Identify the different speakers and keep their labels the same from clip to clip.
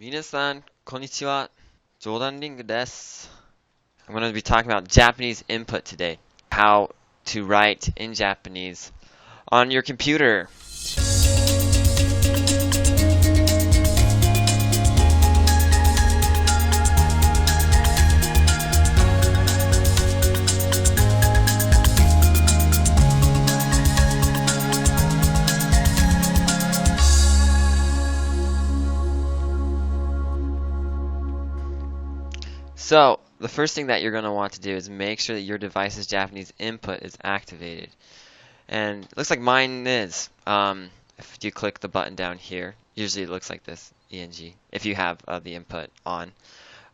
Speaker 1: Minasan, konnichiwa. Jordan Ring desu. I'm going to be talking about Japanese input today. How to write in Japanese on your computer. So, the first thing that you're going to want to do is make sure that your device's Japanese input is activated. And it looks like mine is. If you click the button down here, usually it looks like this, ENG, if you have the input on.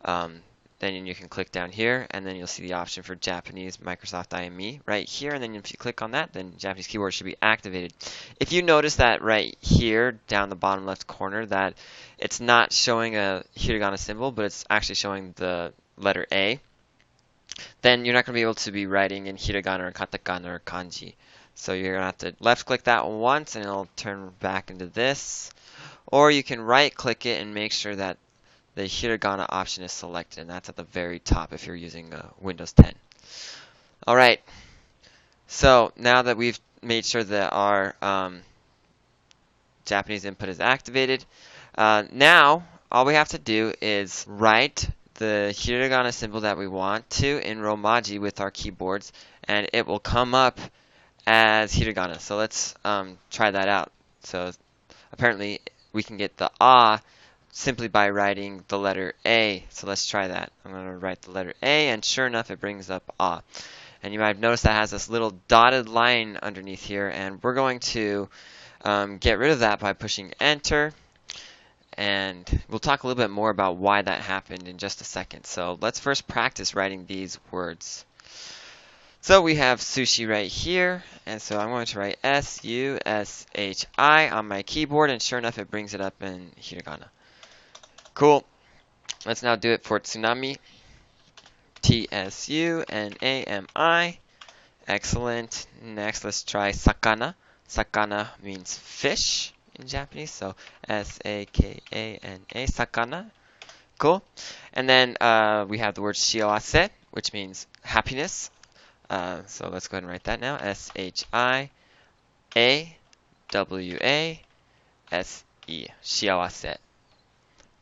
Speaker 1: Then you can click down here, and then you'll see the option for Japanese Microsoft IME right here. And then if you click on that, then Japanese keyboard should be activated. If you notice that right here, down the bottom left corner, that it's not showing a hiragana symbol, but it's actually showing the letter A, then you're not going to be able to be writing in hiragana or katakana or kanji. So you're going to have to left click that once, and it'll turn back into this. Or you can right click it and make sure that the hiragana option is selected, and that's at the very top if you're using Windows 10. Alright, so now that we've made sure that our Japanese input is activated, now all we have to do is write the hiragana symbol that we want to in Romaji with our keyboards, and it will come up as hiragana. So let's try that out. So apparently we can get the A simply by writing the letter A. So let's try that. I'm going to write the letter A, and sure enough, it brings up A. And you might have noticed that has this little dotted line underneath here, and we're going to get rid of that by pushing Enter. And we'll talk a little bit more about why that happened in just a second. So let's first practice writing these words. So we have sushi right here, and so I'm going to write S-U-S-H-I on my keyboard, and sure enough, it brings it up in hiragana. Cool. Let's now do it for tsunami. T-S-U-N-A-M-I. Excellent. Next, let's try sakana. Sakana means fish in Japanese, so S-A-K-A-N-A, sakana. Cool. And then we have the word shiawase, which means happiness. So let's go ahead and write that now. S-H-I-A-W-A-S-E. Shiawase.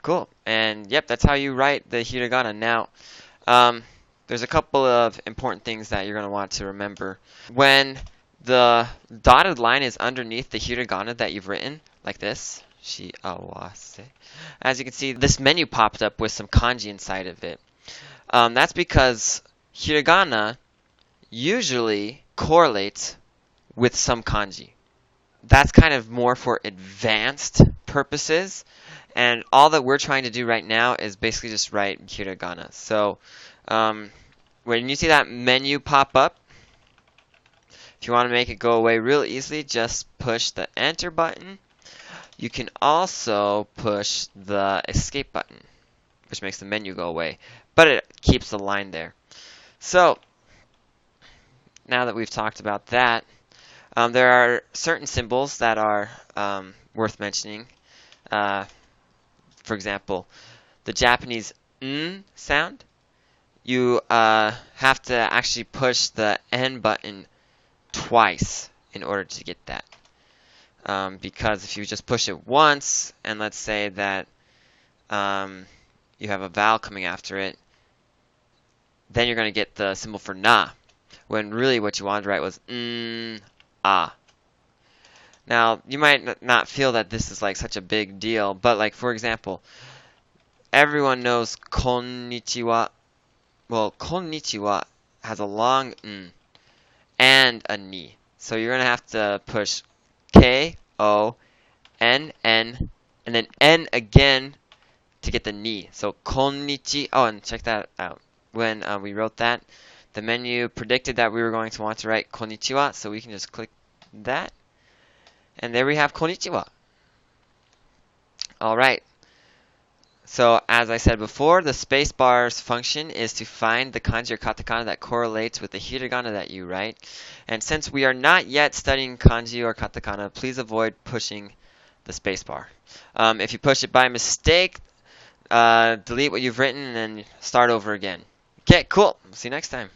Speaker 1: Cool. And yep, that's how you write the hiragana. Now, there's a couple of important things that you're going to want to remember. When the dotted line is underneath the hiragana that you've written, like this, shiawase, as you can see, this menu popped up with some kanji inside of it. That's because hiragana usually correlates with some kanji. That's kind of more for advanced purposes, and all that we're trying to do right now is basically just write hiragana. So when you see that menu pop up, if you want to make it go away real easily, just push the Enter button. You can also push the Escape button, which makes the menu go away, but it keeps the line there. So now that we've talked about that, there are certain symbols that are worth mentioning. For example, the Japanese N sound. You have to actually push the N button twice in order to get that. Because if you just push it once, and let's say that you have a vowel coming after it, then you're going to get the symbol for na, when really what you wanted to write was ah. Now, you might not feel that this is like such a big deal, but like for example, everyone knows konnichiwa. Well, konnichiwa has a long n and a ni. So you're going to have to push K, O, N, N, and then N again to get the ni. So konnichi. Oh, and check that out. When we wrote that, the menu predicted that we were going to want to write konnichiwa, so we can just click that. And there we have konnichiwa. Alright. So as I said before, the spacebar's function is to find the kanji or katakana that correlates with the hiragana that you write. And since we are not yet studying kanji or katakana, please avoid pushing the spacebar. If you push it by mistake, delete what you've written and start over again. Okay, cool. See you next time.